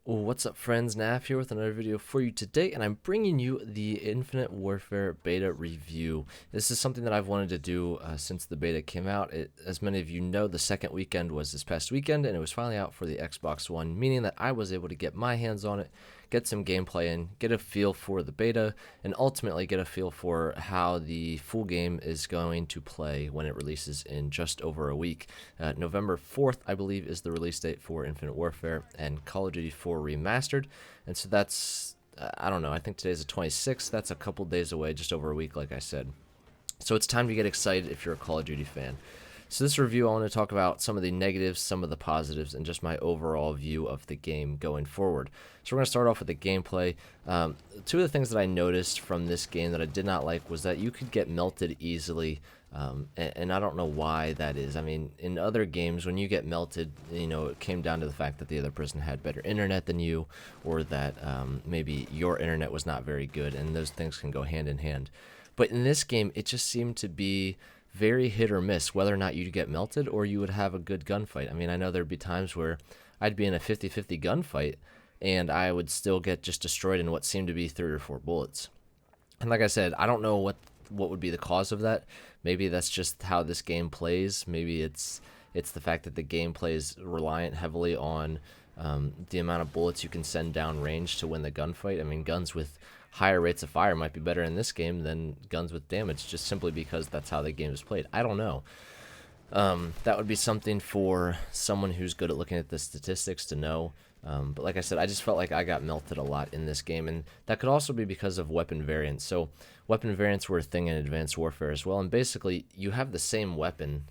What's up, friends? Nav here with another video for you today, and I'm bringing you the Infinite Warfare beta review. This is something that I've wanted to do since the beta came out. As many of you know, the second weekend was this past weekend, and it was finally out for the Xbox One, meaning that I was able to get my hands on it, get some gameplay in, get a feel for the beta, and ultimately get a feel for how the full game is going to play when it releases in just over a week. November 4th, I believe, is the release date for Infinite Warfare and Call of Duty 4 Remastered, and so that's, I don't know, I think today's the 26th, that's a couple days away, just over a week, like I said. So it's time to get excited if you're a Call of Duty fan. So this review, I want to talk about some of the negatives, some of the positives, and just my overall view of the game going forward. So we're going to start off with the gameplay. Two of the things that I noticed from this game that I did not like was that you could get melted easily, and I don't know why that is. I mean, in other games, when you get melted, you know, it came down to the fact that the other person had better internet than you, or that maybe your internet was not very good, and those things can go hand in hand. But in this game, it just seemed to be very hit or miss whether or not you'd get melted or you would have a good gunfight. I mean, I know there'd be times where I'd be in a 50-50 gunfight and I would still get just destroyed in what seemed to be 3 or 4 bullets. And like I said, I don't know what would be the cause of that. Maybe that's just how this game plays. Maybe it's the fact that the game plays reliant heavily on the amount of bullets you can send down range to win the gunfight. I mean, guns with higher rates of fire might be better in this game than guns with damage, just simply because that's how the game is played. I don't know. That would be something for someone who's good at looking at the statistics to know. But like I said, I just felt like I got melted a lot in this game, and that could also be because of weapon variants. So weapon variants were a thing in Advanced Warfare as well, and basically you have the same weapon.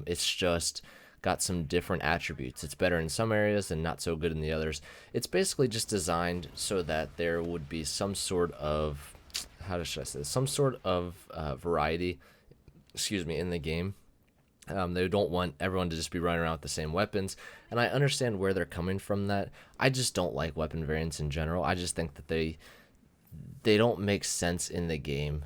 It's just got some different attributes. It's better in some areas and not so good in the others. It's basically just designed so that there would be some sort of, should I say this? Some sort of variety, in the game. They don't want everyone to just be running around with the same weapons, and I understand where they're coming from that. I just don't like weapon variants in general. I just think that they don't make sense in the game.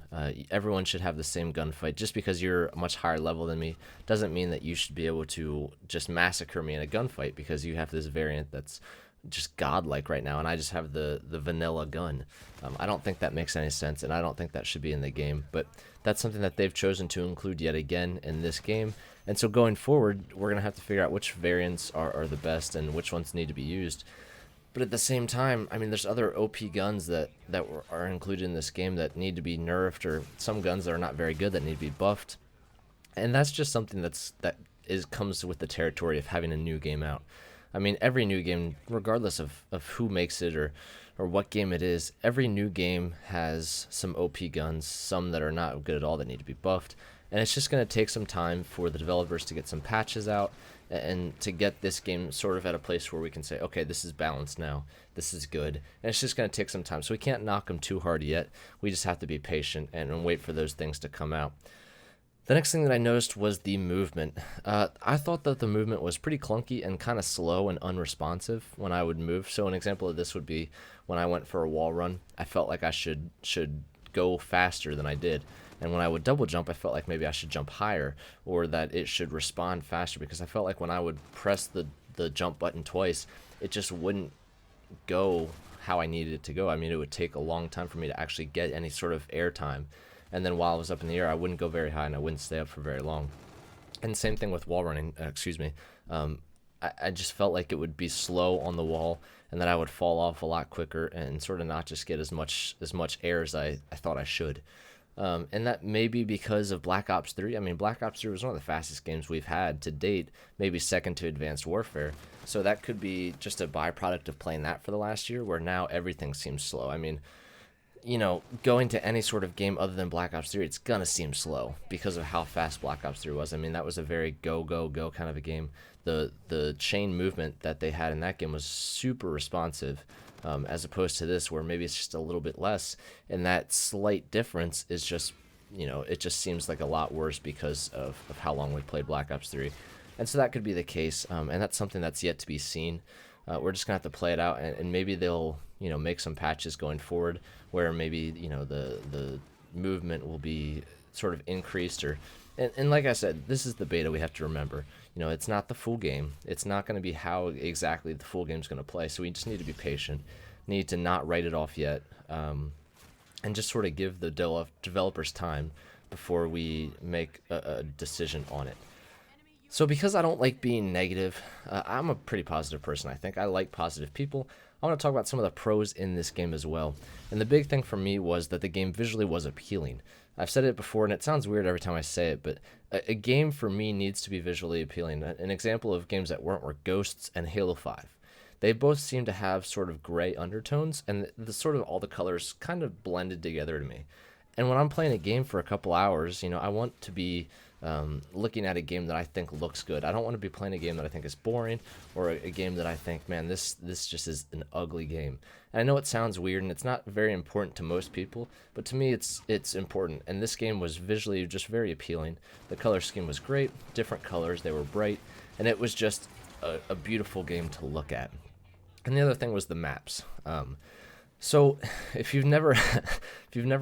Everyone should have the same gunfight. Just because you're a much higher level than me doesn't mean that you should be able to just massacre me in a gunfight because you have this variant that's just godlike right now, and I just have the vanilla gun. I don't think that makes any sense, and I don't think that should be in the game, but that's something that they've chosen to include yet again in this game. And so going forward, we're going to have to figure out which variants are the best and which ones need to be used. But at the same time, I mean, there's other OP guns that are included in this game that need to be nerfed, or some guns that are not very good that need to be buffed. And that's just something that comes with the territory of having a new game out. I mean, every new game, regardless of who makes it or what game it is, every new game has some OP guns, some that are not good at all that need to be buffed. And it's just going to take some time for the developers to get some patches out and to get this game sort of at a place where we can say, okay, this is balanced now, this is good. And it's just going to take some time. So we can't knock them too hard yet. We just have to be patient and wait for those things to come out. The next thing that I noticed was the movement. I thought that the movement was pretty clunky and kind of slow and unresponsive when I would move. So an example of this would be when I went for a wall run. I felt like I should go faster than I did. And when I would double jump, I felt like maybe I should jump higher, or that it should respond faster, because I felt like when I would press the jump button twice, it just wouldn't go how I needed it to go. I mean, it would take a long time for me to actually get any sort of air time. And then while I was up in the air, I wouldn't go very high and I wouldn't stay up for very long. And same thing with wall running, I just felt like it would be slow on the wall, and that I would fall off a lot quicker and sort of not just get as much air as I thought I should. And that may be because of Black Ops 3. I mean, Black Ops 3 was one of the fastest games we've had to date, maybe second to Advanced Warfare. So that could be just a byproduct of playing that for the last year, where now everything seems slow. I mean, you know, going to any sort of game other than Black Ops 3, it's gonna seem slow because of how fast Black Ops 3 was. I mean, that was a very go kind of a game. The chain movement that they had in that game was super responsive, as opposed to this, where maybe it's just a little bit less, and that slight difference is just, you know, it just seems like a lot worse because of how long we played Black Ops 3. And so that could be the case, and that's something that's yet to be seen. We're just gonna have to play it out, and maybe they'll, you know, make some patches going forward where maybe, you know, the movement will be sort of increased, or And like I said, this is the beta. We have to remember, you know, it's not the full game. It's not going to be how exactly the full game's going to play. So we just need to be patient. Need to not write it off yet, and just sort of give the developers time before we make a decision on it. So because I don't like being negative, I'm a pretty positive person, I think. I like positive people. I want to talk about some of the pros in this game as well. And the big thing for me was that the game visually was appealing. I've said it before, and it sounds weird every time I say it, but a game for me needs to be visually appealing. An example of games that weren't were Ghosts and Halo 5. They both seem to have sort of gray undertones, and the sort of all the colors kind of blended together to me. And when I'm playing a game for a couple hours, you know, I want to be looking at a game that I think looks good. I don't want to be playing a game that I think is boring, or a game that I think, man, this just is an ugly game. And I know it sounds weird, and it's not very important to most people, but to me it's important. And this game was visually just very appealing. The color scheme was great, different colors, they were bright, and it was just a beautiful game to look at. And the other thing was the maps. So if you've never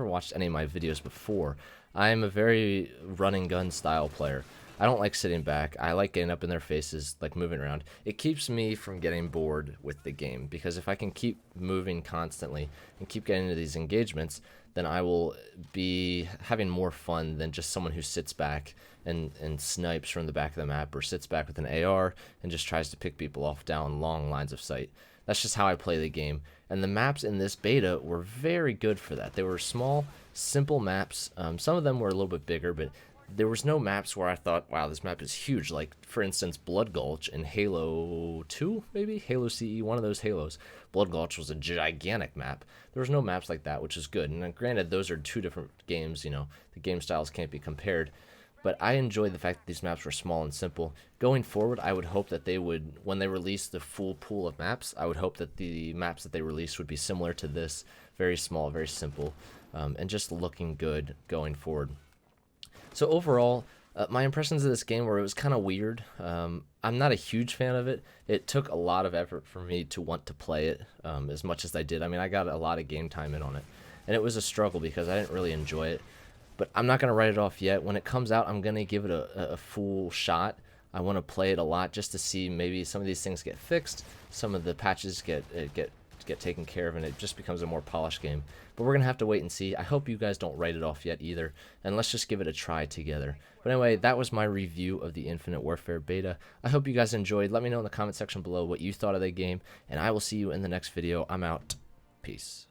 watched any of my videos before, I am a very run and gun style player. I don't like sitting back. I like getting up in their faces, like moving around. It keeps me from getting bored with the game, because if I can keep moving constantly and keep getting into these engagements, then I will be having more fun than just someone who sits back and snipes from the back of the map, or sits back with an AR and just tries to pick people off down long lines of sight. That's just how I play the game. And the maps in this beta were very good for that. They were small, simple maps. Some of them were a little bit bigger, but there was no maps where I thought, wow, this map is huge. Like, for instance, Blood Gulch in Halo 2, maybe? Halo CE, one of those Halos. Blood Gulch was a gigantic map. There was no maps like that, which is good. And granted, those are two different games, you know. The game styles can't be compared. But I enjoyed the fact that these maps were small and simple. Going forward, I would hope that they would, when they release the full pool of maps, I would hope that the maps that they release would be similar to this. Very small, very simple, and just looking good going forward. So overall, my impressions of this game were it was kind of weird. I'm not a huge fan of it. It took a lot of effort for me to want to play it as much as I did. I mean, I got a lot of game time in on it. And it was a struggle because I didn't really enjoy it. But I'm not going to write it off yet. When it comes out, I'm going to give it a full shot. I want to play it a lot just to see maybe some of these things get fixed, some of the patches get taken care of, and it just becomes a more polished game. But we're going to have to wait and see. I hope you guys don't write it off yet either, and let's just give it a try together. But anyway, that was my review of the Infinite Warfare beta. I hope you guys enjoyed. Let me know in the comment section below what you thought of the game, and I will see you in the next video. I'm out. Peace.